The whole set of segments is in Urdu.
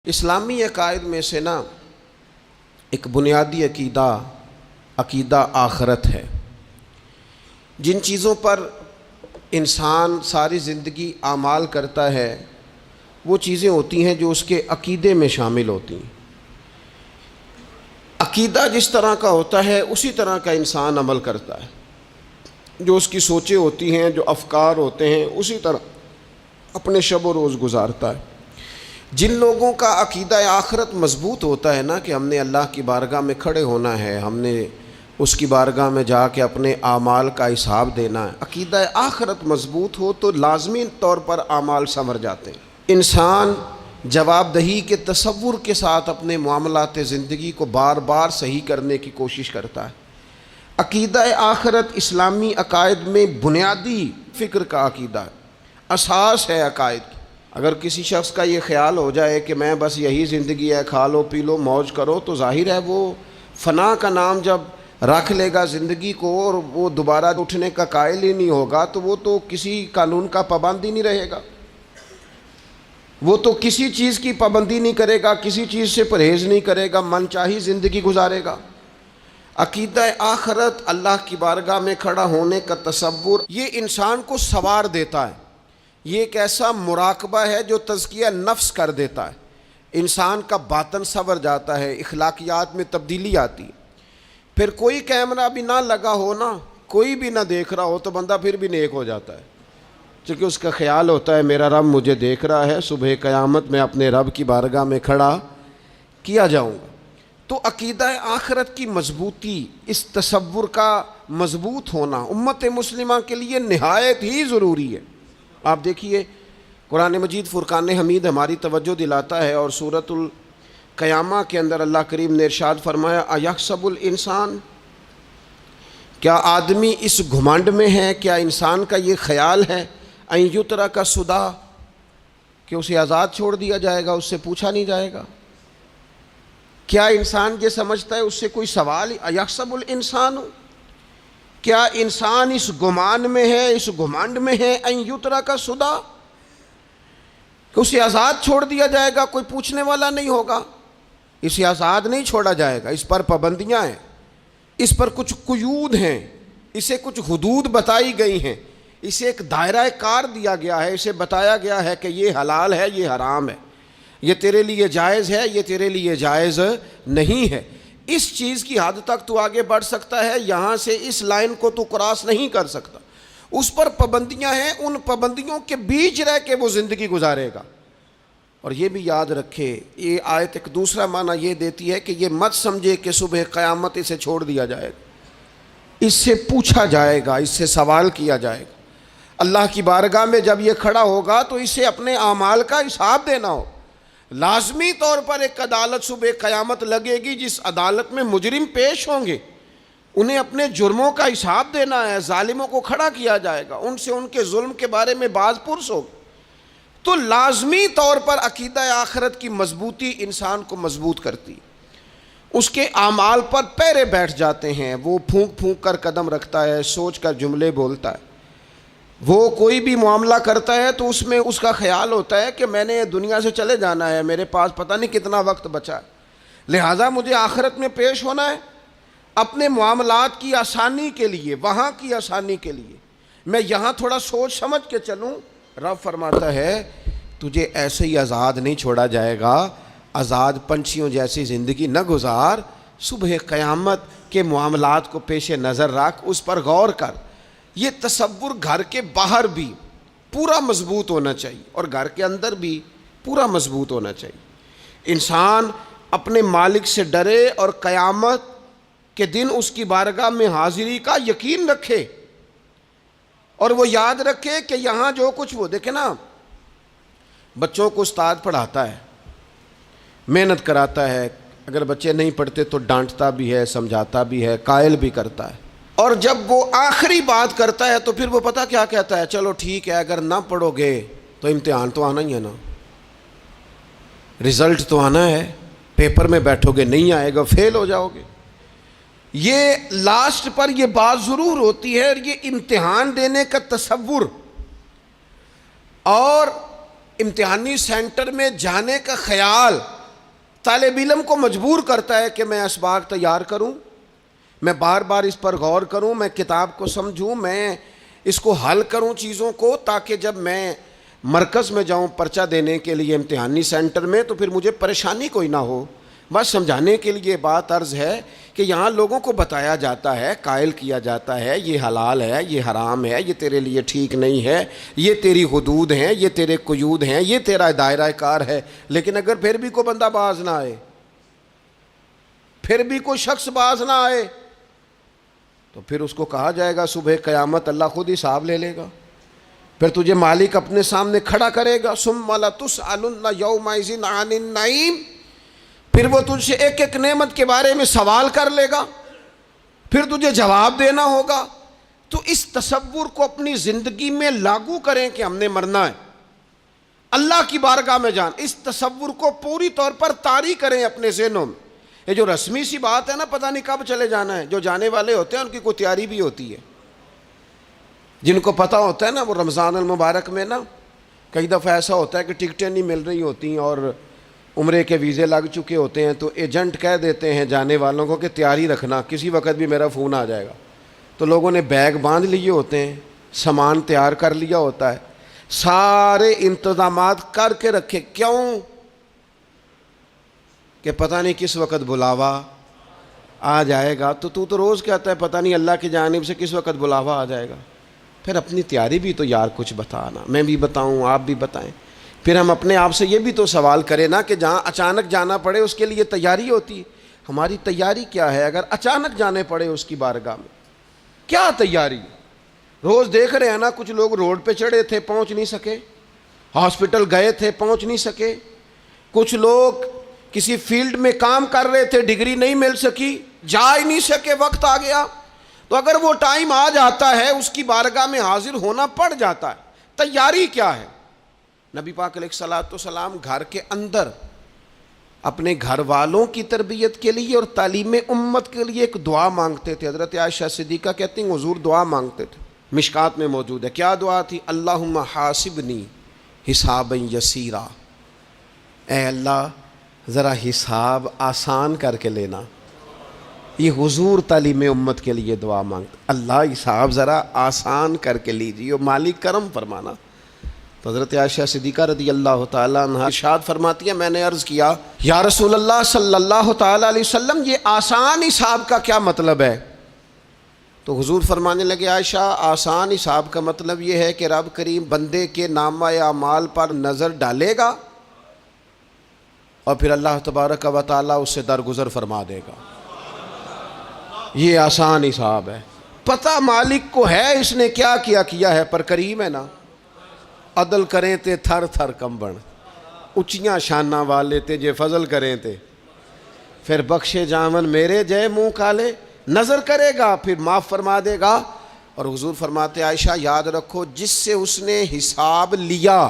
اسلامی عقائد میں سے نا ایک بنیادی عقیدہ آخرت ہے۔ جن چیزوں پر انسان ساری زندگی اعمال کرتا ہے وہ چیزیں ہوتی ہیں جو اس کے عقیدے میں شامل ہوتی ہیں۔ عقیدہ جس طرح کا ہوتا ہے اسی طرح کا انسان عمل کرتا ہے۔ جو اس کی سوچیں ہوتی ہیں، جو افکار ہوتے ہیں، اسی طرح اپنے شب و روز گزارتا ہے۔ جن لوگوں کا عقیدہ آخرت مضبوط ہوتا ہے نا کہ ہم نے اللہ کی بارگاہ میں کھڑے ہونا ہے، ہم نے اس کی بارگاہ میں جا کے اپنے اعمال کا حساب دینا ہے، عقیدہ آخرت مضبوط ہو تو لازمی طور پر اعمال سنور جاتے ہیں۔ انسان جواب دہی کے تصور کے ساتھ اپنے معاملات زندگی کو بار بار صحیح کرنے کی کوشش کرتا ہے۔ عقیدہ آخرت اسلامی عقائد میں بنیادی فکر کا عقیدہ ہے، اساس ہے عقائد کی۔ اگر کسی شخص کا یہ خیال ہو جائے کہ میں بس یہی زندگی ہے، کھا لو پی لو موج کرو، تو ظاہر ہے وہ فنا کا نام جب رکھ لے گا زندگی کو اور وہ دوبارہ اٹھنے کا قائل ہی نہیں ہوگا تو وہ تو کسی قانون کا پابند ہی نہیں رہے گا، وہ تو کسی چیز کی پابندی نہیں کرے گا، کسی چیز سے پرہیز نہیں کرے گا، من چاہی زندگی گزارے گا۔ عقیدہ آخرت، اللہ کی بارگاہ میں کھڑا ہونے کا تصور، یہ انسان کو سوار دیتا ہے۔ یہ ایک ایسا مراقبہ ہے جو تزکیہ نفس کر دیتا ہے، انسان کا باطن سنور جاتا ہے، اخلاقیات میں تبدیلی آتی ہے۔ پھر کوئی کیمرہ بھی نہ لگا ہو نا، کوئی بھی نہ دیکھ رہا ہو تو بندہ پھر بھی نیک ہو جاتا ہے، چونکہ اس کا خیال ہوتا ہے میرا رب مجھے دیکھ رہا ہے، صبح قیامت میں اپنے رب کی بارگاہ میں کھڑا کیا جاؤں گا۔ تو عقیدہ آخرت کی مضبوطی، اس تصور کا مضبوط ہونا امت مسلمہ کے لیے نہایت ہی ضروری ہے۔ آپ دیکھیے قرآن مجید فرقان حمید ہماری توجہ دلاتا ہے، اور سورۃ القیامہ کے اندر اللہ کریم نے ارشاد فرمایا ایحسب الانسان، کیا آدمی اس گھمنڈ میں ہے، کیا انسان کا یہ خیال ہے ان یترک سدی، کہ اسے آزاد چھوڑ دیا جائے گا، اس سے پوچھا نہیں جائے گا؟ کیا انسان یہ سمجھتا ہے اس سے کوئی سوال؟ ایحسب الانسان، کیا انسان اس گمان میں ہے، اس گھمنڈ میں ہے ان یترک سدی، کہ اسے آزاد چھوڑ دیا جائے گا، کوئی پوچھنے والا نہیں ہوگا؟ اسے آزاد نہیں چھوڑا جائے گا، اس پر پابندیاں ہیں، اس پر کچھ قیود ہیں، اسے کچھ حدود بتائی گئی ہیں، اسے ایک دائرہ کار دیا گیا ہے، اسے بتایا گیا ہے کہ یہ حلال ہے، یہ حرام ہے، یہ تیرے لیے جائز ہے، یہ تیرے لیے جائز نہیں ہے۔ اس چیز کی حد تک تو آگے بڑھ سکتا ہے، یہاں سے اس لائن کو تو کراس نہیں کر سکتا۔ اس پر پابندیاں ہیں، ان پابندیوں کے بیچ رہ کے وہ زندگی گزارے گا۔ اور یہ بھی یاد رکھے، یہ آیت ایک دوسرا معنی یہ دیتی ہے کہ یہ مت سمجھے کہ صبح قیامت اسے چھوڑ دیا جائے گا، اس سے پوچھا جائے گا، اس سے سوال کیا جائے گا۔ اللہ کی بارگاہ میں جب یہ کھڑا ہوگا تو اسے اپنے اعمال کا حساب دینا ہو۔ لازمی طور پر ایک عدالت صبح قیامت لگے گی، جس عدالت میں مجرم پیش ہوں گے، انہیں اپنے جرموں کا حساب دینا ہے، ظالموں کو کھڑا کیا جائے گا، ان سے ان کے ظلم کے بارے میں باز پرس ہوگا۔ تو لازمی طور پر عقیدہ آخرت کی مضبوطی انسان کو مضبوط کرتی، اس کے اعمال پر پیرے بیٹھ جاتے ہیں، وہ پھونک پھونک کر قدم رکھتا ہے، سوچ کر جملے بولتا ہے، وہ کوئی بھی معاملہ کرتا ہے تو اس میں اس کا خیال ہوتا ہے کہ میں نے دنیا سے چلے جانا ہے، میرے پاس پتہ نہیں کتنا وقت بچا ہے، لہٰذا مجھے آخرت میں پیش ہونا ہے، اپنے معاملات کی آسانی کے لیے، وہاں کی آسانی کے لیے میں یہاں تھوڑا سوچ سمجھ کے چلوں۔ رب فرماتا ہے تجھے ایسے ہی آزاد نہیں چھوڑا جائے گا، آزاد پنچھیوں جیسی زندگی نہ گزار، صبح قیامت کے معاملات کو پیش نظر رکھ، اس پر غور کر۔ یہ تصور گھر کے باہر بھی پورا مضبوط ہونا چاہیے اور گھر کے اندر بھی پورا مضبوط ہونا چاہیے۔ انسان اپنے مالک سے ڈرے اور قیامت کے دن اس کی بارگاہ میں حاضری کا یقین رکھے، اور وہ یاد رکھے کہ یہاں جو کچھ، وہ دیکھیں نا، بچوں کو استاد پڑھاتا ہے، محنت کراتا ہے، اگر بچے نہیں پڑھتے تو ڈانٹتا بھی ہے، سمجھاتا بھی ہے، قائل بھی کرتا ہے، اور جب وہ آخری بات کرتا ہے تو پھر وہ پتہ کیا کہتا ہے؟ چلو ٹھیک ہے، اگر نہ پڑھو گے تو امتحان تو آنا ہی ہے نا، رزلٹ تو آنا ہے، پیپر میں بیٹھو گے نہیں آئے گا، فیل ہو جاؤ گے۔ یہ لاسٹ پر یہ بات ضرور ہوتی ہے، اور یہ امتحان دینے کا تصور اور امتحانی سینٹر میں جانے کا خیال طالب علم کو مجبور کرتا ہے کہ میں اسباق تیار کروں، میں بار بار اس پر غور کروں، میں کتاب کو سمجھوں، میں اس کو حل کروں چیزوں کو، تاکہ جب میں مرکز میں جاؤں پرچہ دینے کے لیے امتحانی سینٹر میں تو پھر مجھے پریشانی کوئی نہ ہو۔ بس سمجھانے کے لیے بات عرض ہے کہ یہاں لوگوں کو بتایا جاتا ہے، قائل کیا جاتا ہے یہ حلال ہے، یہ حرام ہے، یہ تیرے لیے ٹھیک نہیں ہے، یہ تیری حدود ہیں، یہ تیرے قیود ہیں، یہ تیرا دائرہ کار ہے۔ لیکن اگر پھر بھی کوئی بندہ باز نہ آئے، پھر بھی کوئی شخص باز نہ آئے، تو پھر اس کو کہا جائے گا صبح قیامت اللہ خود حساب لے لے گا، پھر تجھے مالک اپنے سامنے کھڑا کرے گا، ثم لتسألن یومئذ عن النعیم، پھر وہ تجھ سے ایک ایک نعمت کے بارے میں سوال کر لے گا، پھر تجھے جواب دینا ہوگا۔ تو اس تصور کو اپنی زندگی میں لاگو کریں کہ ہم نے مرنا ہے، اللہ کی بارگاہ میں جان، اس تصور کو پوری طور پر طاری کریں اپنے ذہنوں میں۔ یہ جو رسمی سی بات ہے نا، پتہ نہیں کب چلے جانا ہے، جو جانے والے ہوتے ہیں ان کی کوئی تیاری بھی ہوتی ہے، جن کو پتہ ہوتا ہے نا وہ رمضان المبارک میں نا کئی دفعہ ایسا ہوتا ہے کہ ٹکٹیں نہیں مل رہی ہوتی اور عمرے کے ویزے لگ چکے ہوتے ہیں، تو ایجنٹ کہہ دیتے ہیں جانے والوں کو کہ تیاری رکھنا، کسی وقت بھی میرا فون آ جائے گا۔ تو لوگوں نے بیگ باندھ لیے ہوتے ہیں، سامان تیار کر لیا ہوتا ہے، سارے انتظامات کر کے رکھے، کیوں کہ پتہ نہیں کس وقت بلاوا آ جائے گا۔ تو روز کہتا ہے پتہ نہیں اللہ کی جانب سے کس وقت بلاوا آ جائے گا۔ پھر اپنی تیاری بھی تو یار کچھ بتانا، میں بھی بتاؤں آپ بھی بتائیں، پھر ہم اپنے آپ سے یہ بھی تو سوال کریں نا کہ جہاں اچانک جانا پڑے اس کے لیے تیاری ہوتی ہے، ہماری تیاری کیا ہے؟ اگر اچانک جانے پڑے اس کی بارگاہ میں کیا تیاری؟ روز دیکھ رہے ہیں نا، کچھ لوگ روڈ پہ چڑھے تھے پہنچ نہیں سکے، ہاسپٹل گئے تھے پہنچ نہیں سکے، کچھ لوگ کسی فیلڈ میں کام کر رہے تھے ڈگری نہیں مل سکی، جا ہی نہیں سکے، وقت آ گیا۔ تو اگر وہ ٹائم آ جاتا ہے اس کی بارگاہ میں حاضر ہونا پڑ جاتا ہے، تیاری کیا ہے؟ نبی پاک علیہ الصلوۃ والسلام گھر کے اندر اپنے گھر والوں کی تربیت کے لیے اور تعلیم امت کے لیے ایک دعا مانگتے تھے۔ حضرت عائشہ صدیقہ کہتی ہیں حضور دعا مانگتے تھے، مشکات میں موجود ہے۔ کیا دعا تھی؟ اللہم حاسبنی حسابا یسیرا، اے اللہ ذرا حساب آسان کر کے لینا۔ یہ حضور تعلیم امت کے لیے دعا مانگتے، اللہ حساب ذرا آسان کر کے لیجیے، مالک کرم فرمانا۔ تو حضرت عائشہ صدیقہ رضی اللہ تعالیٰ عنہ ارشاد فرماتی ہے، میں نے عرض کیا یا رسول اللہ صلی اللہ تعالیٰ علیہ وسلم یہ آسان حساب کا کیا مطلب ہے؟ تو حضور فرمانے لگے عائشہ آسان حساب کا مطلب یہ ہے کہ رب کریم بندے کے نامہ اعمال پر نظر ڈالے گا اور پھر اللہ تبارک و تعالیٰ اس سے درگزر فرما دے گا۔ یہ آسان حساب ہے، پتہ مالک کو ہے اس نے کیا کیا ہے، پر کریم ہے نا، عدل کریں تے تھر تھر کمبن، اچیاں شانہ والے تے جے فضل کریں تے پھر بخشے جامن میرے جے منہ کالے، نظر کرے گا پھر معاف فرما دے گا۔ اور حضور فرماتے عائشہ یاد رکھو جس سے اس نے حساب لیا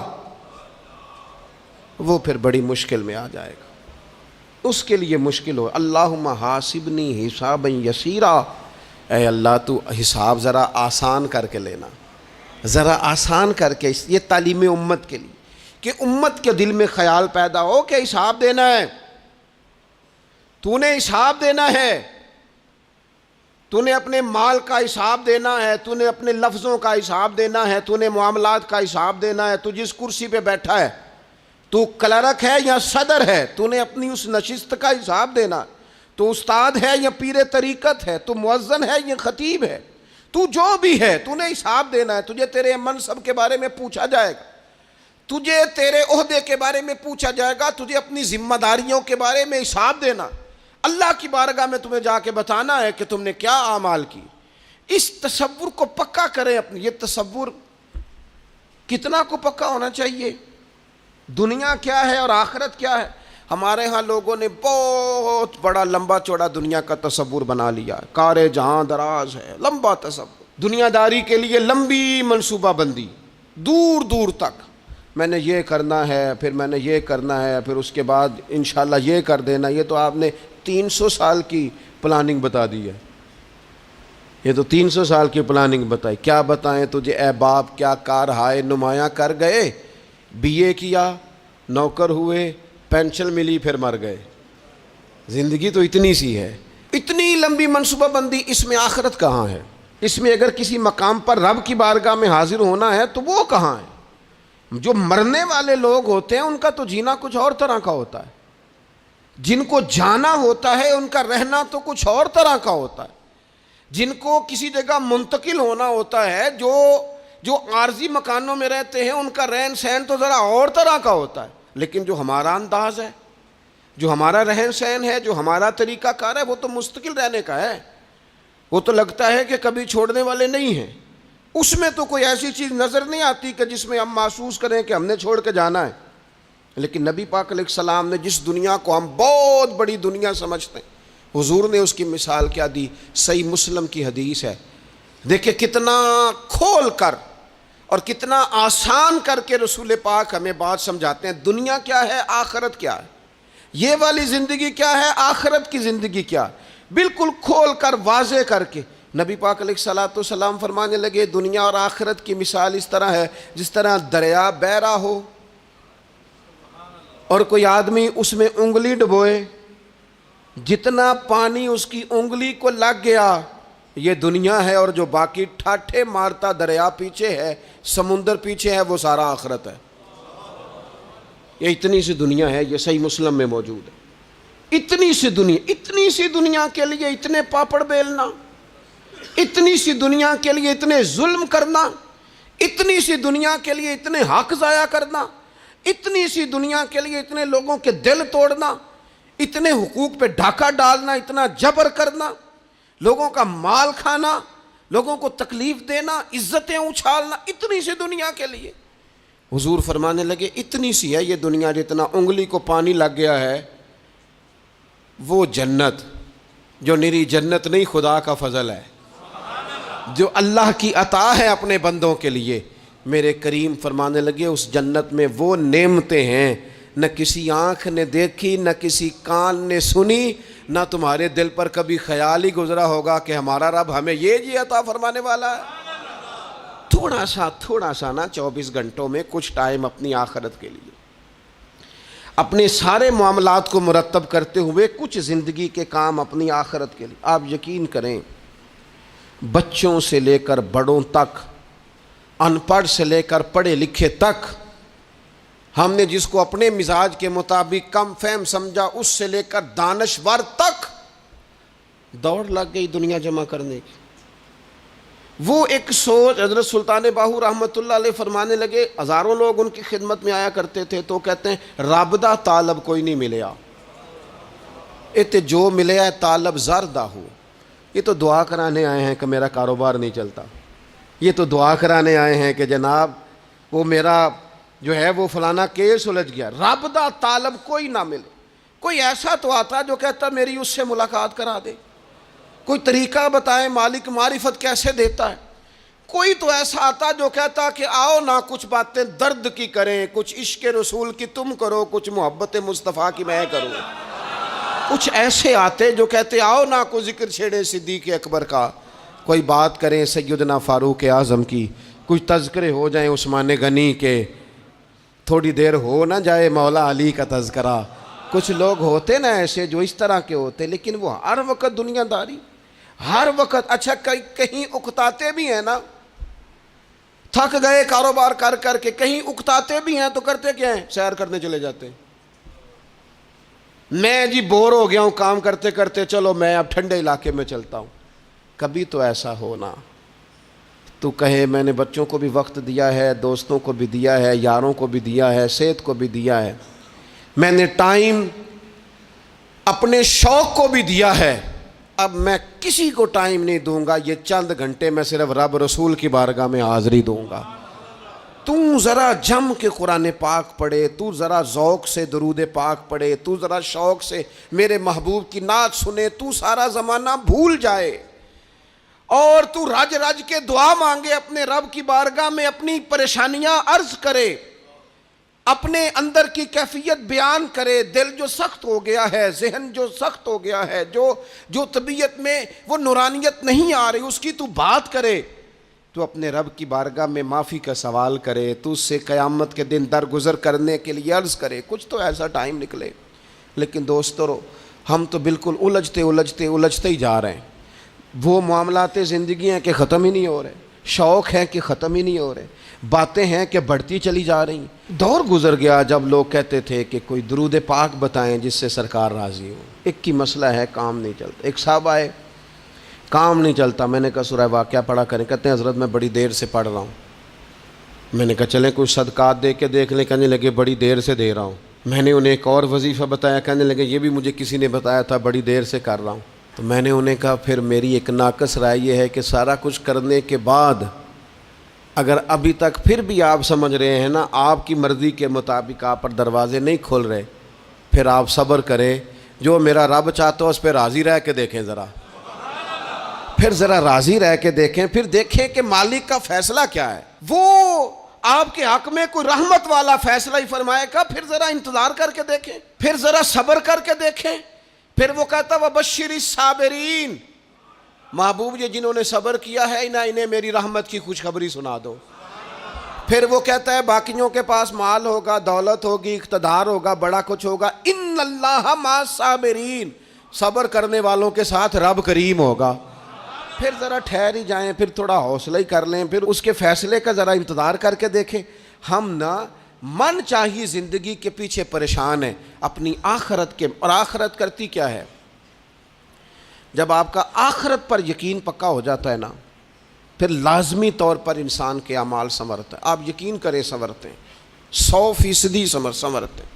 وہ پھر بڑی مشکل میں آ جائے گا، اس کے لیے مشکل ہو۔ اللہم حاسبنی حسابا یسیرا، اے اللہ تو حساب ذرا آسان کر کے لینا، ذرا آسان کر کے۔ یہ تعلیم امت کے لیے کہ امت کے دل میں خیال پیدا ہو کہ حساب دینا ہے، تو نے حساب دینا ہے، تو نے اپنے مال کا حساب دینا ہے، تو نے اپنے لفظوں کا حساب دینا ہے، تو نے معاملات کا حساب دینا ہے۔ تو جس کرسی پہ بیٹھا ہے، تو کلرک ہے یا صدر ہے، تو نے اپنی اس نشست کا حساب دینا۔ تو استاد ہے یا پیر طریقت ہے، تو مؤذن ہے یا خطیب ہے، تو جو بھی ہے تو نے حساب دینا ہے۔ تجھے تیرے منصب کے بارے میں پوچھا جائے گا، تجھے تیرے عہدے کے بارے میں پوچھا جائے گا، تجھے اپنی ذمہ داریوں کے بارے میں حساب دینا، اللہ کی بارگاہ میں تمہیں جا کے بتانا ہے کہ تم نے کیا اعمال کی۔ اس تصور کو پکا کریں اپنی۔ یہ تصور کتنا کو پکا ہونا چاہیے، دنیا کیا ہے اور آخرت کیا ہے۔ ہمارے ہاں لوگوں نے بہت بڑا لمبا چوڑا دنیا کا تصور بنا لیا، کار جہاں دراز ہے، لمبا تصور، دنیا داری کے لیے لمبی منصوبہ بندی، دور دور تک میں نے یہ کرنا ہے، پھر میں نے یہ کرنا ہے، پھر اس کے بعد انشاءاللہ یہ کر دینا۔ یہ تو آپ نے 300 سال کی پلاننگ بتا دی ہے، یہ تو 300 سال کی پلاننگ بتائی۔ کیا بتائیں تجھے اے باپ، کیا کار ہائے نمایاں کر گئے BA کیا, نوکر ہوئے, پینشن ملی, پھر مر گئے. زندگی تو اتنی سی ہے, اتنی لمبی منصوبہ بندی, اس میں آخرت کہاں ہے؟ اس میں اگر کسی مقام پر رب کی بارگاہ میں حاضر ہونا ہے تو وہ کہاں ہے؟ جو مرنے والے لوگ ہوتے ہیں ان کا تو جینا کچھ اور طرح کا ہوتا ہے, جن کو جانا ہوتا ہے ان کا رہنا تو کچھ اور طرح کا ہوتا ہے, جن کو کسی جگہ منتقل ہونا ہوتا ہے, جو عارضی مکانوں میں رہتے ہیں ان کا رہن سہن تو ذرا اور طرح کا ہوتا ہے. لیکن جو ہمارا انداز ہے, جو ہمارا رہن سہن ہے, جو ہمارا طریقہ کار ہے, وہ تو مستقل رہنے کا ہے. وہ تو لگتا ہے کہ کبھی چھوڑنے والے نہیں ہیں. اس میں تو کوئی ایسی چیز نظر نہیں آتی کہ جس میں ہم محسوس کریں کہ ہم نے چھوڑ کے جانا ہے. لیکن نبی پاک علیہ السلام نے جس دنیا کو ہم بہت بڑی دنیا سمجھتے ہیں, حضور نے اس کی مثال کیا دی؟ صحیح مسلم کی حدیث ہے. دیکھیں کتنا کھول کر اور کتنا آسان کر کے رسول پاک ہمیں بات سمجھاتے ہیں. دنیا کیا ہے, آخرت کیا ہے, یہ والی زندگی کیا ہے, آخرت کی زندگی کیا, بالکل کھول کر واضح کر کے نبی پاک علیہ الصلوۃ والسلام فرمانے لگے دنیا اور آخرت کی مثال اس طرح ہے جس طرح دریا بہ رہا ہو اور کوئی آدمی اس میں انگلی ڈبوئے, جتنا پانی اس کی انگلی کو لگ گیا یہ دنیا ہے, اور جو باقی ٹھاٹھے مارتا دریا پیچھے ہے, سمندر پیچھے ہے, وہ سارا آخرت ہے. یہ اتنی سی دنیا ہے, یہ صحیح مسلم میں موجود ہے. اتنی سی دنیا کے لیے اتنے پاپڑ بیلنا, اتنی سی دنیا کے لیے اتنے ظلم کرنا, اتنی سی دنیا کے لیے اتنے حق ضائع کرنا, اتنی سی دنیا کے لیے اتنے لوگوں کے دل توڑنا, اتنے حقوق پہ ڈھاکہ ڈالنا, اتنا جبر کرنا, لوگوں کا مال کھانا, لوگوں کو تکلیف دینا, عزتیں اچھالنا, اتنی سی دنیا کے لیے. حضور فرمانے لگے اتنی سی ہے یہ دنیا, جتنا انگلی کو پانی لگ گیا ہے وہ جنت, جو نری جنت نہیں, خدا کا فضل ہے, جو اللہ کی عطا ہے اپنے بندوں کے لیے. میرے کریم فرمانے لگے اس جنت میں وہ نعمتیں ہیں نہ کسی آنکھ نے دیکھی, نہ کسی کان نے سنی, نہ تمہارے دل پر کبھی خیال ہی گزرا ہوگا کہ ہمارا رب ہمیں یہ جی عطا فرمانے والا ہے. تھوڑا سا نا 24 گھنٹوں میں کچھ ٹائم اپنی آخرت کے لیے, اپنے سارے معاملات کو مرتب کرتے ہوئے کچھ زندگی کے کام اپنی آخرت کے لیے. آپ یقین کریں بچوں سے لے کر بڑوں تک, ان پڑھ سے لے کر پڑھے لکھے تک, ہم نے جس کو اپنے مزاج کے مطابق کم فہم سمجھا اس سے لے کر دانشور تک دوڑ لگ گئی دنیا جمع کرنے کی. وہ ایک سوچ حضرت سلطان باہو رحمۃ اللہ علیہ فرمانے لگے, ہزاروں لوگ ان کی خدمت میں آیا کرتے تھے تو کہتے ہیں رابدہ طالب کوئی نہیں ملیا, تے جو ملیا ہے طالب زردہ ہو. یہ تو دعا کرانے آئے ہیں کہ میرا کاروبار نہیں چلتا, یہ تو دعا کرانے آئے ہیں کہ جناب وہ میرا جو ہے وہ فلانا کیس سلجھ گیا. رابدہ طالب کوئی نہ ملے. کوئی ایسا تو آتا جو کہتا میری اس سے ملاقات کرا دے, کوئی طریقہ بتائیں مالک معرفت کیسے دیتا ہے. کوئی تو ایسا آتا جو کہتا کہ آؤ نہ کچھ باتیں درد کی کریں, کچھ عشق رسول کی تم کرو, کچھ محبت مصطفیٰ کی میں کروں. کچھ ایسے آتے جو کہتے آؤ نہ کوئی ذکر چھیڑے صدیق اکبر کا, کوئی بات کریں سیدنا فاروق اعظم کی, کچھ تذکرے ہو جائیں عثمان غنی کے, تھوڑی دیر ہو نہ جائے مولا علی کا تذکرہ. کچھ لوگ ہوتے نا ایسے جو اس طرح کے ہوتے, لیکن وہ ہر وقت دنیا داری, ہر وقت. اچھا کہیں اکتاتے بھی ہیں نا, تھک گئے کاروبار کر کر کے, کہیں اکتاتے بھی ہیں تو کرتے کیا ہیں, سیر کرنے چلے جاتے ہیں. میں جی بور ہو گیا ہوں کام کرتے کرتے, چلو میں اب ٹھنڈے علاقے میں چلتا ہوں. کبھی تو ایسا ہونا تو کہے میں نے بچوں کو بھی وقت دیا ہے, دوستوں کو بھی دیا ہے, یاروں کو بھی دیا ہے, صحت کو بھی دیا ہے, میں نے ٹائم اپنے شوق کو بھی دیا ہے, اب میں کسی کو ٹائم نہیں دوں گا, یہ چند گھنٹے میں صرف رب رسول کی بارگاہ میں حاضری دوں گا. تو ذرا جم کے قرآن پاک پڑھے, تو ذرا ذوق سے درود پاک پڑھے, تو ذرا شوق سے میرے محبوب کی نعت سنے, تو سارا زمانہ بھول جائے اور تو رج رج کے دعا مانگے اپنے رب کی بارگاہ میں, اپنی پریشانیاں عرض کرے, اپنے اندر کی کیفیت بیان کرے. دل جو سخت ہو گیا ہے, ذہن جو سخت ہو گیا ہے, جو طبیعت میں وہ نورانیت نہیں آ رہی, اس کی تو بات کرے. تو اپنے رب کی بارگاہ میں معافی کا سوال کرے، تو اس سے قیامت کے دن درگزر کرنے کے لیے عرض کرے، کچھ تو ایسا ٹائم نکلے۔ لیکن دوستو، ہم تو بالکل الجھتے ہی جا رہے ہیں۔ وہ معاملات زندگی ہیں کہ ختم ہی نہیں ہو رہے، شوق ہیں کہ ختم ہی نہیں ہو رہے، باتیں ہیں کہ بڑھتی چلی جا رہی ہیں۔ دور گزر گیا جب لوگ کہتے تھے کہ کوئی درود پاک بتائیں جس سے سرکار راضی ہو۔ ایک کی مسئلہ ہے، کام نہیں چلتا۔ ایک صاحب آئے، کام نہیں چلتا۔ میں نے کہا سورہ واقعہ پڑھا کریں۔ کہتے ہیں حضرت میں بڑی دیر سے پڑھ رہا ہوں۔ میں نے کہا چلیں کچھ صدقات دے کے دیکھ لیں۔ کہنے لگے بڑی دیر سے دے رہا ہوں۔ میں نے انہیں ایک اور وظیفہ بتایا، کہنے لگے یہ بھی مجھے کسی نے بتایا تھا، بڑی دیر سے کر رہا ہوں۔ تو میں نے انہیں کہا پھر میری ایک ناقص رائے یہ ہے کہ سارا کچھ کرنے کے بعد اگر ابھی تک پھر بھی آپ سمجھ رہے ہیں نا آپ کی مرضی کے مطابق آپ پر دروازے نہیں کھل رہے، پھر آپ صبر کریں۔ جو میرا رب چاہتا ہو اس پہ راضی رہ کے دیکھیں، پھر ذرا راضی رہ کے دیکھیں، پھر دیکھیں کہ مالک کا فیصلہ کیا ہے۔ وہ آپ کے حق میں کوئی رحمت والا فیصلہ ہی فرمائے گا، پھر ذرا انتظار کر کے دیکھیں، پھر ذرا صبر کر کے دیکھیں۔ پھر وہ کہتا وَبَشِّرِ الصَّابِرِينَ، محبوب یہ جنہوں نے صبر کیا ہے انہیں میری رحمت کی خوشخبری سنا دو۔ پھر وہ کہتا ہے باقیوں کے پاس مال ہوگا، دولت ہوگی، اقتدار ہوگا، بڑا کچھ ہوگا، ان اللہ مع الصابرین، صبر کرنے والوں کے ساتھ رب کریم ہوگا۔ پھر ذرا ٹھہر ہی جائیں، پھر تھوڑا حوصلہ ہی کر لیں، پھر اس کے فیصلے کا ذرا انتظار کر کے دیکھیں۔ ہم نہ من چاہیے زندگی کے پیچھے پریشان ہیں اپنی آخرت کے، اور آخرت کرتی کیا ہے؟ جب آپ کا آخرت پر یقین پکا ہو جاتا ہے نا، پھر لازمی طور پر انسان کے اعمال سنورتا ہے۔ آپ یقین کریں سنورتے ہیں، 100% سنورتے ہیں۔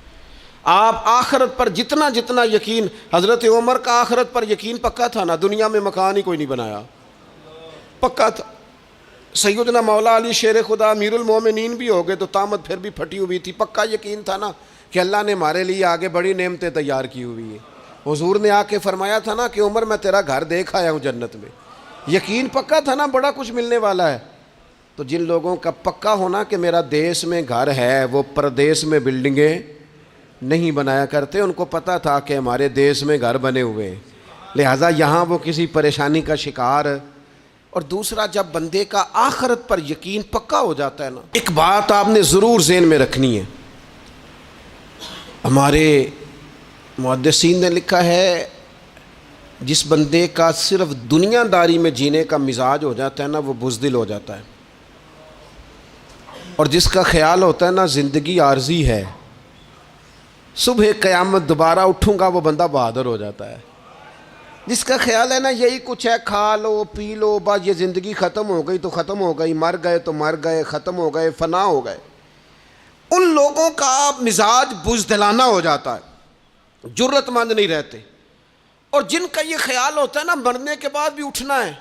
آپ آخرت پر جتنا یقین، حضرت عمر کا آخرت پر یقین پکا تھا نا، دنیا میں مکان ہی کوئی نہیں بنایا، پکا تھا۔ سیدنا مولا علی شیر خدا امیر المومنین بھی ہو گئے تو طامت پھر بھی پھٹی ہوئی تھی، پکا یقین تھا نا کہ اللہ نے ہمارے لیے آگے بڑی نعمتیں تیار کی ہوئی ہیں۔ حضور نے آ کے فرمایا تھا نا کہ عمر میں تیرا گھر دیکھ آیا ہوں جنت میں، یقین پکا تھا نا بڑا کچھ ملنے والا ہے۔ تو جن لوگوں کا پکا ہونا کہ میرا دیس میں گھر ہے، وہ پردیس میں بلڈنگیں نہیں بنایا کرتے، ان کو پتا تھا کہ ہمارے دیس میں گھر بنے ہوئے ہیں، لہٰذا یہاں وہ کسی پریشانی کا شکار۔ اور دوسرا، جب بندے کا آخرت پر یقین پکا ہو جاتا ہے نا، ایک بات آپ نے ضرور ذہن میں رکھنی ہے۔ ہمارے محدثین نے لکھا ہے جس بندے کا صرف دنیا داری میں جینے کا مزاج ہو جاتا ہے نا، وہ بزدل ہو جاتا ہے، اور جس کا خیال ہوتا ہے نا زندگی عارضی ہے، صبح قیامت دوبارہ اٹھوں گا، وہ بندہ بہادر ہو جاتا ہے۔ جس کا خیال ہے نا یہی کچھ ہے، کھا لو پی لو بس، یہ زندگی ختم ہو گئی تو ختم ہو گئی، مر گئے تو مر گئے، ختم ہو گئے، فنا ہو گئے، ان لوگوں کا مزاج بزدلانہ ہو جاتا ہے، جرت مند نہیں رہتے۔ اور جن کا یہ خیال ہوتا ہے نا مرنے کے بعد بھی اٹھنا ہے،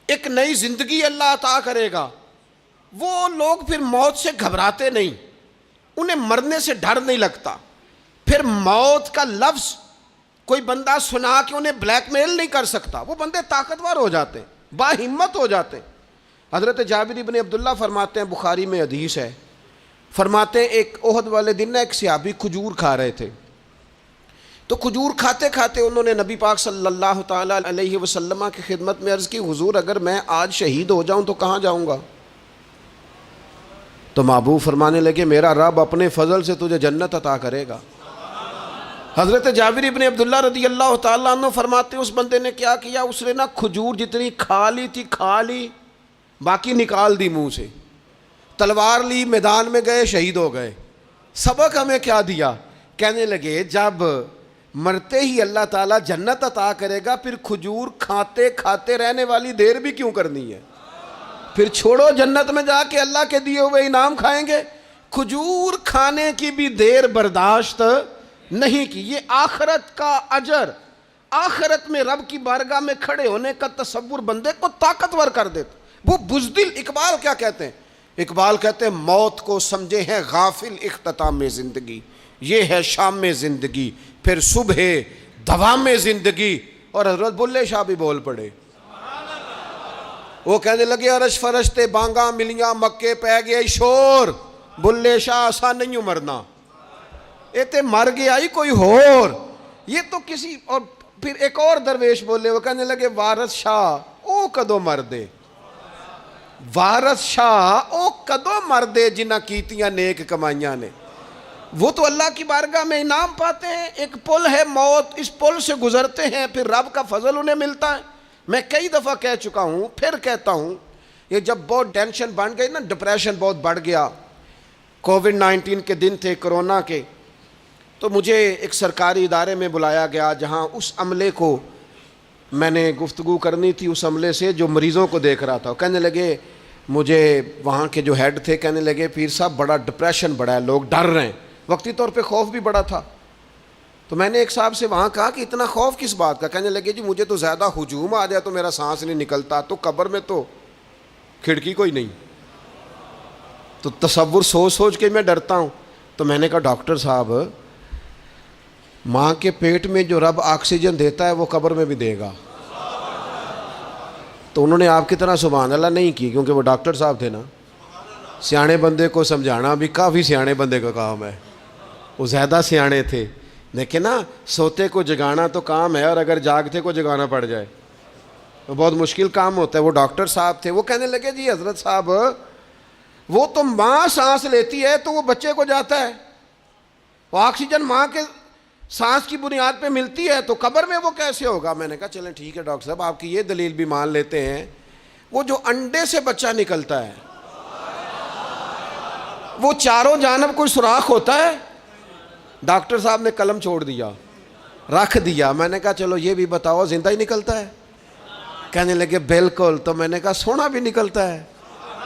ایک نئی زندگی اللہ عطا کرے گا، وہ لوگ پھر موت سے گھبراتے نہیں، انہیں مرنے سے ڈر نہیں لگتا۔ پھر موت کا لفظ کوئی بندہ سنا کہ انہیں بلیک میل نہیں کر سکتا، وہ بندے طاقتور ہو جاتے ہیں، باہمت ہو جاتے ہیں۔ حضرت جابر بن عبداللہ فرماتے ہیں، بخاری میں حدیث ہے، فرماتے ہیں ایک احد والے دن ایک صحابی کھجور کھا رہے تھے، تو کھجور کھاتے کھاتے انہوں نے نبی پاک صلی اللہ تعالیٰ علیہ وسلم کی خدمت میں عرض کی، حضور اگر میں آج شہید ہو جاؤں تو کہاں جاؤں گا؟ تو محبوب فرمانے لگے میرا رب اپنے فضل سے تجھے جنت عطا کرے گا۔ حضرت جابر ابن عبداللہ رضی اللہ تعالیٰ عنہ فرماتے ہیں اس بندے نے کیا کیا، اس نے نا کھجور جتنی کھا لی تھی کھا لی، باقی نکال دی منہ سے، تلوار لی، میدان میں گئے، شہید ہو گئے۔ سبق ہمیں کیا دیا؟ کہنے لگے جب مرتے ہی اللہ تعالیٰ جنت عطا کرے گا، پھر کھجور کھاتے کھاتے رہنے والی دیر بھی کیوں کرنی ہے؟ پھر چھوڑو، جنت میں جا کے اللہ کے دیے ہوئے انعام کھائیں گے۔ کھجور کھانے کی بھی دیر برداشت نہیں کی۔ یہ آخرت کا اجر، آخرت میں رب کی بارگاہ میں کھڑے ہونے کا تصور بندے کو طاقتور کر دیتا۔ وہ بزدل، اقبال کیا کہتے ہیں؟ اقبال کہتے ہیں موت کو سمجھے ہیں غافل اختتام میں زندگی، یہ ہے شام میں زندگی، پھر صبح دوام میں زندگی۔ اور حضرت بلے شاہ بھی بول پڑے، وہ کہنے لگے عرش فرشتے بانگاں ملیاں مکے پہ گیا شور، بلے شاہ آسان نہیں مرنا، یہ تے مر گیا ہی کوئی ہور، یہ تو کسی اور۔ پھر ایک اور درویش بولے، وہ کہنے لگے وارث شاہ او کدو مر دے، وارث شاہ او کدو مردے جنہ کیتیاں نیک کمائیاں نے، وہ تو اللہ کی بارگاہ میں انعام پاتے ہیں. ایک پل ہے موت، اس پل سے گزرتے ہیں، پھر رب کا فضل انہیں ملتا ہے. میں کئی دفعہ کہہ چکا ہوں، پھر کہتا ہوں، یہ جب بہت ٹینشن بن گئی نا، ڈپریشن بہت بڑھ گیا، کووڈ-19 کے دن تھے، کرونا کے، تو مجھے ایک سرکاری ادارے میں بلایا گیا جہاں اس عملے کو میں نے گفتگو کرنی تھی، اس عملے سے جو مریضوں کو دیکھ رہا تھا. کہنے لگے، مجھے وہاں کے جو ہیڈ تھے کہنے لگے پیر صاحب بڑا ڈپریشن بڑا ہے، لوگ ڈر رہے ہیں. وقتی طور پہ خوف بھی بڑا تھا. تو میں نے ایک صاحب سے وہاں کہا کہ اتنا خوف کس بات کا؟ کہنے لگے جی مجھے تو زیادہ ہجوم آ جائے تو میرا سانس نہیں نکلتا، تو قبر میں تو کھڑکی کوئی نہیں، تو تصور سوچ سوچ کے میں ڈرتا ہوں. تو میں نے کہا ڈاکٹر صاحب، ماں کے پیٹ میں جو رب آکسیجن دیتا ہے وہ قبر میں بھی دے گا. تو انہوں نے آپ کی طرح سبحان اللہ نہیں کی، کیونکہ وہ ڈاکٹر صاحب تھے نا. سیانے بندے کو سمجھانا بھی کافی سیانے بندے کا کام ہے، وہ زیادہ سیانے تھے. لیکن نا سوتے کو جگانا تو کام ہے، اور اگر جاگتے کو جگانا پڑ جائے تو بہت مشکل کام ہوتا ہے. وہ ڈاکٹر صاحب تھے. وہ کہنے لگے جی حضرت صاحب، وہ تو ماں سانس لیتی ہے تو وہ بچے کو جاتا ہے، وہ آکسیجن ماں کے سانس کی بنیاد پہ ملتی ہے، تو قبر میں وہ کیسے ہوگا؟ میں نے کہا چلیں ٹھیک ہے ڈاکٹر صاحب، آپ کی یہ دلیل بھی مان لیتے ہیں. وہ جو انڈے سے بچہ نکلتا ہے، وہ چاروں جانب کوئی سوراخ ہوتا ہے؟ ڈاکٹر صاحب نے قلم چھوڑ دیا، رکھ دیا. میں نے کہا چلو یہ بھی بتاؤ زندہ ہی نکلتا ہے؟ کہنے لگے بالکل. تو میں نے کہا سونا بھی نکلتا ہے؟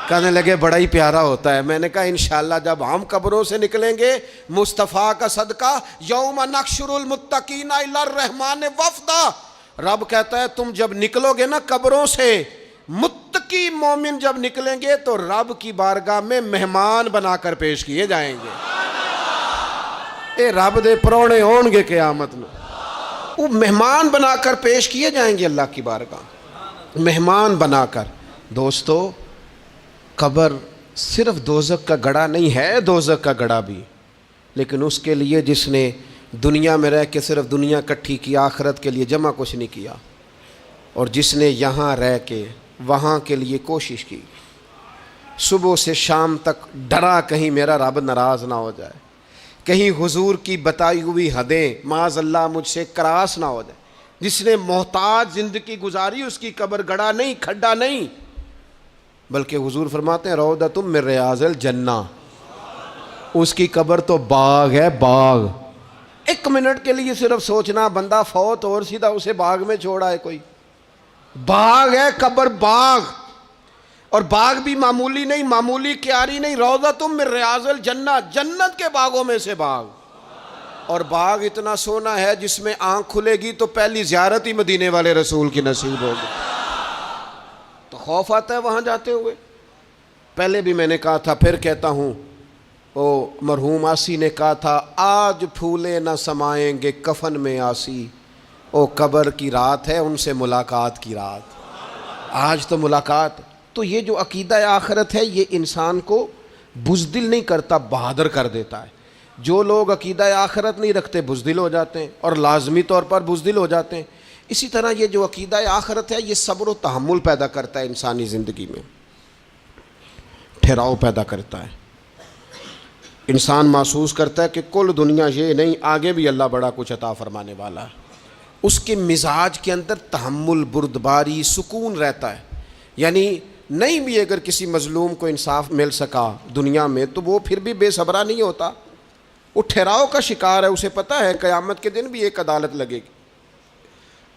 کہنے لگے بڑا ہی پیارا ہوتا ہے. میں نے کہا انشاءاللہ جب ہم قبروں سے نکلیں گے، مصطفیٰ کا صدقہ، یوم نحشر المتقین الی الرحمن وفدا، رب کہتا ہے تم جب نکلو گے نا قبروں سے، متقی مومن جب نکلیں گے تو رب کی بارگاہ میں مہمان بنا کر پیش کیے جائیں گے. اے رب دے پرونے ہون گے قیامت میں، وہ مہمان بنا کر پیش کیے جائیں گے اللہ کی بارگاہ، مہمان بنا کر. دوستو، قبر صرف دوزخ کا گڑھا نہیں ہے، دوزخ کا گڑھا بھی، لیکن اس کے لیے جس نے دنیا میں رہ کے صرف دنیا کٹھی کی، آخرت کے لیے جمع کچھ نہیں کیا، اور جس نے یہاں رہ کے وہاں کے لیے کوشش کی، صبح سے شام تک ڈرا کہیں میرا رب ناراض نہ ہو جائے، کہیں حضور کی بتائی ہوئی حدیں معاذ اللہ مجھ سے کراس نہ ہو جائے. جس نے محتاج زندگی گزاری، اس کی قبر گڑھا نہیں، کھڈا نہیں، بلکہ حضور فرماتے ہیں روضۃ من ریاض الجنہ، اس کی قبر تو باغ ہے، باغ. ایک منٹ کے لیے صرف سوچنا، بندہ فوت اور سیدھا اسے باغ میں چھوڑا ہے کوئی، باغ ہے قبر، باغ. اور باغ بھی معمولی نہیں، معمولی کیاری نہیں، روضۃ من ریاض الجنہ، جنت کے باغوں میں سے باغ. اور باغ اتنا سونا ہے جس میں آنکھ کھلے گی تو پہلی زیارت ہی مدینے والے رسول کی نصیب ہوگی. تو خوف آتا ہے وہاں جاتے ہوئے. پہلے بھی میں نے کہا تھا، پھر کہتا ہوں، وہ مرحوم آسی نے کہا تھا آج پھولے نہ سمائیں گے کفن میں آسی، او قبر کی رات ہے ان سے ملاقات کی رات. آج تو ملاقات. تو یہ جو عقیدہ آخرت ہے یہ انسان کو بزدل نہیں کرتا، بہادر کر دیتا ہے. جو لوگ عقیدہ آخرت نہیں رکھتے بزدل ہو جاتے ہیں، اور لازمی طور پر بزدل ہو جاتے ہیں. اسی طرح یہ جو عقیدہ آخرت ہے یہ صبر و تحمل پیدا کرتا ہے انسانی زندگی میں، ٹھہراؤ پیدا کرتا ہے. انسان محسوس کرتا ہے کہ کل دنیا یہ نہیں، آگے بھی اللہ بڑا کچھ عطا فرمانے والا ہے. اس کے مزاج کے اندر تحمل، بردباری، سکون رہتا ہے. یعنی نہیں بھی اگر کسی مظلوم کو انصاف مل سکا دنیا میں تو وہ پھر بھی بے صبرا نہیں ہوتا، وہ ٹھہراؤ کا شکار ہے. اسے پتہ ہے قیامت کے دن بھی ایک عدالت لگے گی،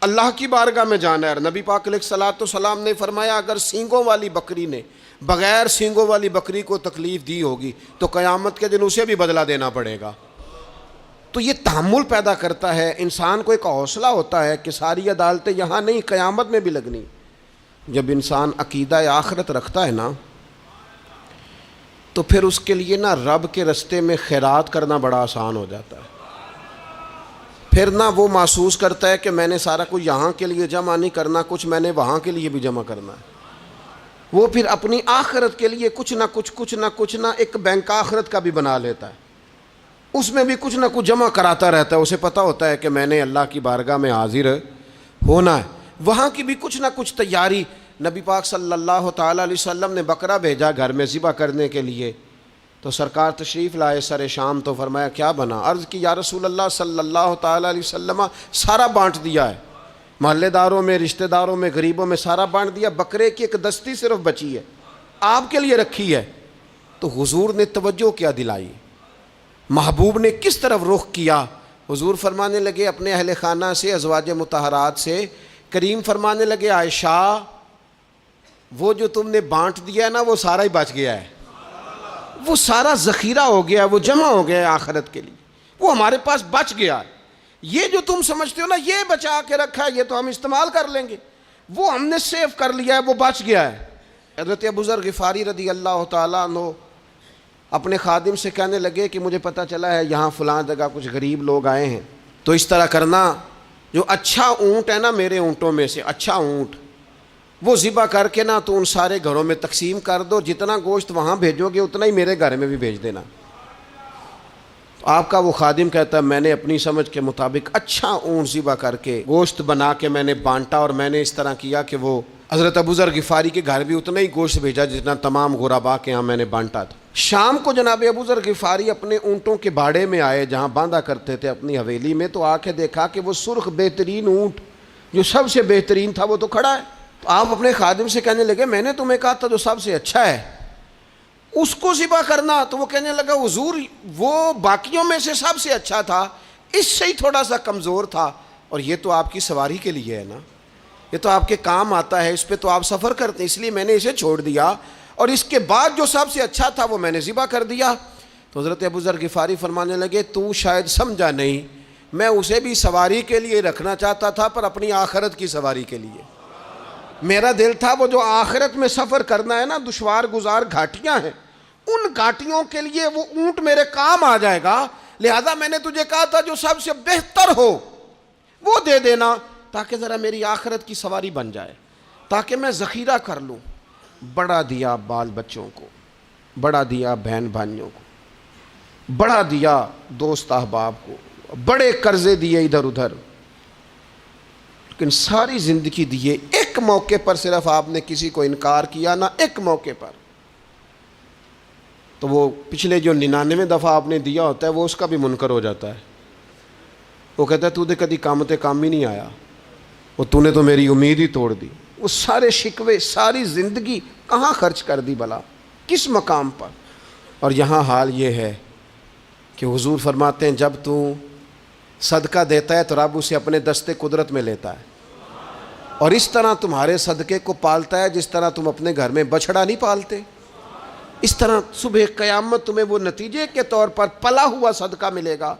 اللہ کی بارگاہ میں جانا ہے. نبی پاک علیہ الصلوۃ والسلام نے فرمایا اگر سینگوں والی بکری نے بغیر سینگوں والی بکری کو تکلیف دی ہوگی تو قیامت کے دن اسے بھی بدلہ دینا پڑے گا. تو یہ تحمل پیدا کرتا ہے، انسان کو ایک حوصلہ ہوتا ہے کہ ساری عدالتیں یہاں نہیں، قیامت میں بھی لگنی. جب انسان عقیدہ آخرت رکھتا ہے نا تو پھر اس کے لیے نا رب کے رستے میں خیرات کرنا بڑا آسان ہو جاتا ہے. پھر نہ وہ محسوس کرتا ہے کہ میں نے سارا کچھ یہاں کے لیے جمع نہیں کرنا، کچھ میں نے وہاں کے لیے بھی جمع کرنا ہے. وہ پھر اپنی آخرت کے لیے کچھ نہ ایک بینک آخرت کا بھی بنا لیتا ہے، اس میں بھی کچھ نہ کچھ جمع کراتا رہتا ہے. اسے پتہ ہوتا ہے کہ میں نے اللہ کی بارگاہ میں حاضر ہونا ہے، وہاں کی بھی کچھ نہ کچھ تیاری. نبی پاک صلی اللہ تعالیٰ علیہ وسلم نے بکرا بھیجا گھر میں ذبح کرنے کے لیے، تو سرکار تشریف لائے سر شام، تو فرمایا کیا بنا؟ عرض کی یا رسول اللہ صلی اللہ تعالیٰ علیہ وسلم سارا بانٹ دیا ہے، محلے داروں میں، رشتہ داروں میں، غریبوں میں سارا بانٹ دیا، بکرے کی ایک دستی صرف بچی ہے، آپ کے لیے رکھی ہے۔ تو حضور نے توجہ کیا دلائی، محبوب نے کس طرف رخ کیا؟ حضور فرمانے لگے اپنے اہل خانہ سے، ازواج مطہرات سے، کریم فرمانے لگے عائشہ وہ جو تم نے بانٹ دیا ہے نا وہ سارا ہی بچ گیا ہے، وہ سارا ذخیرہ ہو گیا، وہ جمع ہو گیا ہے آخرت کے لیے، وہ ہمارے پاس بچ گیا ہے۔ یہ جو تم سمجھتے ہو نا یہ بچا کے رکھا ہے، یہ تو ہم استعمال کر لیں گے، وہ ہم نے سیو کر لیا ہے، وہ بچ گیا ہے۔ حضرت ابو ذر غفاری رضی اللہ تعالیٰ عنہ اپنے خادم سے کہنے لگے کہ مجھے پتہ چلا ہے یہاں فلاں جگہ کچھ غریب لوگ آئے ہیں، تو اس طرح کرنا، جو اچھا اونٹ ہے نا میرے اونٹوں میں سے، اچھا اونٹ وہ ذبح کر کے نا تو ان سارے گھروں میں تقسیم کر دو، جتنا گوشت وہاں بھیجو گے اتنا ہی میرے گھر میں بھی بھیج دینا۔ آپ کا وہ خادم کہتا ہے میں نے اپنی سمجھ کے مطابق اچھا اونٹ ذبح کر کے گوشت بنا کے میں نے بانٹا، اور میں نے اس طرح کیا کہ وہ حضرت ابو ذر غفاری کے گھر بھی اتنا ہی گوشت بھیجا جتنا تمام غربا کے ہاں میں نے بانٹا تھا۔ شام کو جناب ابو ذر غفاری اپنے اونٹوں کے باڑے میں آئے جہاں باندھا کرتے تھے اپنی حویلی میں، تو آ کے دیکھا کہ وہ سرخ بہترین اونٹ جو سب سے بہترین تھا وہ تو کھڑا ہے۔ تو آپ اپنے خادم سے کہنے لگے میں نے تمہیں کہا تھا جو سب سے اچھا ہے اس کو ذبح کرنا، تو وہ کہنے لگا حضور وہ باقیوں میں سے سب سے اچھا تھا، اس سے ہی تھوڑا سا کمزور تھا، اور یہ تو آپ کی سواری کے لیے ہے نا، یہ تو آپ کے کام آتا ہے، اس پہ تو آپ سفر کرتے ہیں، اس لیے میں نے اسے چھوڑ دیا، اور اس کے بعد جو سب سے اچھا تھا وہ میں نے ذبح کر دیا۔ تو حضرت ابو ذر غفاری فرمانے لگے تو شاید سمجھا نہیں، میں اسے بھی سواری کے لیے رکھنا چاہتا تھا پر اپنی آخرت کی سواری کے لیے، میرا دل تھا وہ جو آخرت میں سفر کرنا ہے نا، دشوار گزار گھاٹیاں ہیں، ان گھاٹیوں کے لیے وہ اونٹ میرے کام آ جائے گا، لہذا میں نے تجھے کہا تھا جو سب سے بہتر ہو وہ دے دینا تاکہ ذرا میری آخرت کی سواری بن جائے، تاکہ میں ذخیرہ کر لوں۔ بڑا دیا بال بچوں کو، بڑا دیا بہن بھائیوں کو، بڑا دیا دوست احباب کو، بڑے قرضے دیے ادھر ادھر، لیکن ساری زندگی دیے، ایک موقع پر صرف آپ نے کسی کو انکار کیا نہ، ایک موقع پر، تو وہ پچھلے جو 99 دفعہ آپ نے دیا ہوتا ہے وہ اس کا بھی منکر ہو جاتا ہے، وہ کہتا ہے تو نے کدی کام تے کام ہی نہیں آیا، وہ تو نے تو میری امید ہی توڑ دی، وہ سارے شکوے ساری زندگی کہاں خرچ کر دی بلا، کس مقام پر۔ اور یہاں حال یہ ہے کہ حضور فرماتے ہیں جب تو صدقہ دیتا ہے تو رب اسے اپنے دستے قدرت میں لیتا ہے، اور اس طرح تمہارے صدقے کو پالتا ہے جس طرح تم اپنے گھر میں بچھڑا نہیں پالتے، اس طرح صبح قیامت تمہیں وہ نتیجے کے طور پر پلا ہوا صدقہ ملے گا۔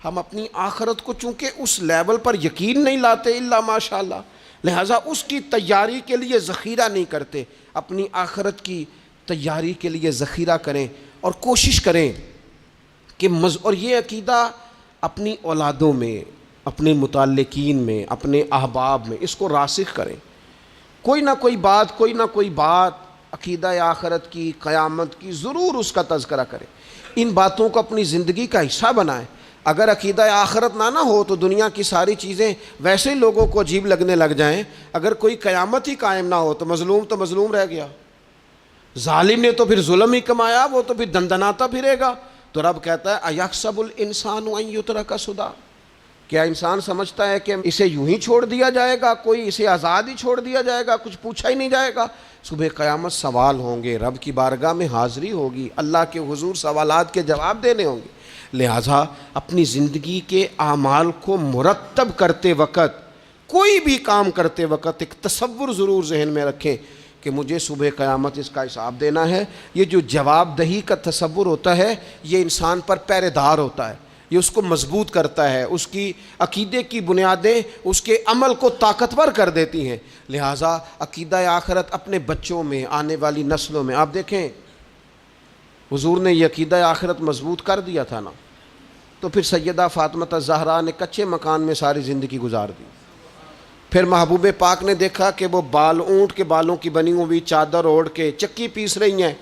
ہم اپنی آخرت کو چونکہ اس لیول پر یقین نہیں لاتے الا ماشاءاللہ، لہٰذا اس کی تیاری کے لیے ذخیرہ نہیں کرتے، اپنی آخرت کی تیاری کے لیے ذخیرہ کریں اور کوشش کریں کہ اور یہ عقیدہ اپنی اولادوں میں، اپنے متعلقین میں، اپنے احباب میں اس کو راسخ کریں، کوئی نہ کوئی بات عقیدہ آخرت کی، قیامت کی ضرور اس کا تذکرہ کریں، ان باتوں کو اپنی زندگی کا حصہ بنائیں۔ اگر عقیدہ آخرت نہ ہو تو دنیا کی ساری چیزیں ویسے ہی لوگوں کو عجیب لگنے لگ جائیں، اگر کوئی قیامت ہی قائم نہ ہو تو مظلوم رہ گیا، ظالم نے تو پھر ظلم ہی کمایا، وہ تو پھر دندناتا پھرے گا۔ تو رب کہتا ہے اَيَحْسَبُ الْإِنسَانُ أَن يُتْرَكَ سُدًى، کیا انسان سمجھتا ہے کہ اسے یوں ہی چھوڑ دیا جائے گا، کوئی اسے آزاد ہی چھوڑ دیا جائے گا، کچھ پوچھا ہی نہیں جائے گا؟ صبح قیامت سوال ہوں گے، رب کی بارگاہ میں حاضری ہوگی، اللہ کے حضور سوالات کے جواب دینے ہوں گے، لہٰذا اپنی زندگی کے اعمال کو مرتب کرتے وقت، کوئی بھی کام کرتے وقت ایک تصور ضرور ذہن میں رکھیں کہ مجھے صبح قیامت اس کا حساب دینا ہے۔ یہ جو جواب دہی کا تصور ہوتا ہے یہ انسان پر پہرے دار ہوتا ہے، یہ اس کو مضبوط کرتا ہے، اس کی عقیدے کی بنیادیں اس کے عمل کو طاقتور کر دیتی ہیں۔ لہٰذا عقیدہ آخرت اپنے بچوں میں، آنے والی نسلوں میں، آپ دیکھیں حضور نے یہ عقیدہ آخرت مضبوط کر دیا تھا نا، تو پھر سیدہ فاطمہ الزہرا نے کچے مکان میں ساری زندگی گزار دی، پھر محبوب پاک نے دیکھا کہ وہ اونٹ کے بالوں کی بنی ہوئی چادر اوڑھ کے چکی پیس رہی ہیں،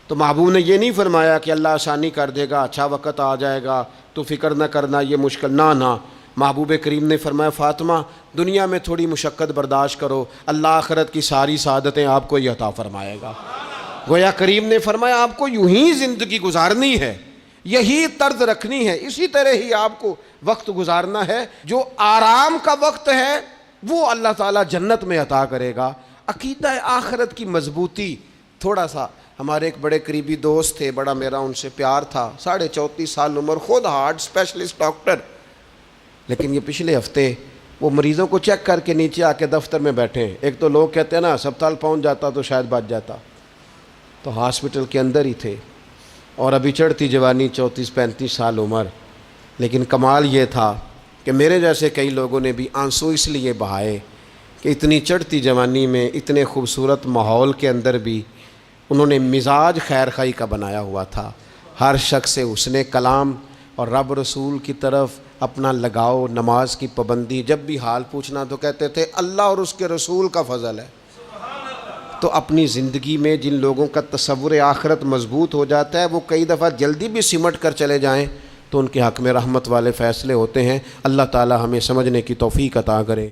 تو محبوب نے یہ نہیں فرمایا کہ اللہ آسانی کر دے گا، اچھا وقت آ جائے گا تو فکر نہ کرنا یہ مشکل، نہ محبوب کریم نے فرمایا فاطمہ دنیا میں تھوڑی مشقت برداشت کرو، اللہ آخرت کی ساری سعادتیں آپ کو ہی عطا فرمائے گا۔ گویا کریم نے فرمایا آپ کو یوں ہی زندگی گزارنی ہے، یہی طرز رکھنی ہے، اسی طرح ہی آپ کو وقت گزارنا ہے۔ جو آرام کا وقت ہے وہ اللہ تعالیٰ جنت میں عطا کرے گا۔ عقیدہ آخرت کی مضبوطی تھوڑا سا، ہمارے ایک بڑے قریبی دوست تھے، بڑا میرا ان سے پیار تھا، 34.5 سال عمر، خود ہارٹ اسپیشلسٹ ڈاکٹر، لیکن یہ پچھلے ہفتے وہ مریضوں کو چیک کر کے نیچے آ کے دفتر میں بیٹھے ہیں۔ ایک تو لوگ کہتے ہیں نا ہسپتال پہنچ جاتا تو شاید بچ جاتا، تو ہاسپٹل کے اندر ہی تھے، اور ابھی چڑھتی جوانی، 34-35 سال عمر۔ لیکن کمال یہ تھا کہ میرے جیسے کئی لوگوں نے بھی آنسو اس لیے بہائے کہ اتنی چڑھتی جوانی میں اتنے خوبصورت ماحول کے اندر بھی انہوں نے مزاج خیر خواہی کا بنایا ہوا تھا، ہر شخص سے حسن کلام اور رب رسول کی طرف اپنا لگاؤ، نماز کی پابندی، جب بھی حال پوچھنا تو کہتے تھے اللہ اور اس کے رسول کا فضل ہے۔ تو اپنی زندگی میں جن لوگوں کا تصور آخرت مضبوط ہو جاتا ہے وہ کئی دفعہ جلدی بھی سمٹ کر چلے جائیں تو ان کے حق میں رحمت والے فیصلے ہوتے ہیں۔ اللہ تعالی ہمیں سمجھنے کی توفیق عطا کرے۔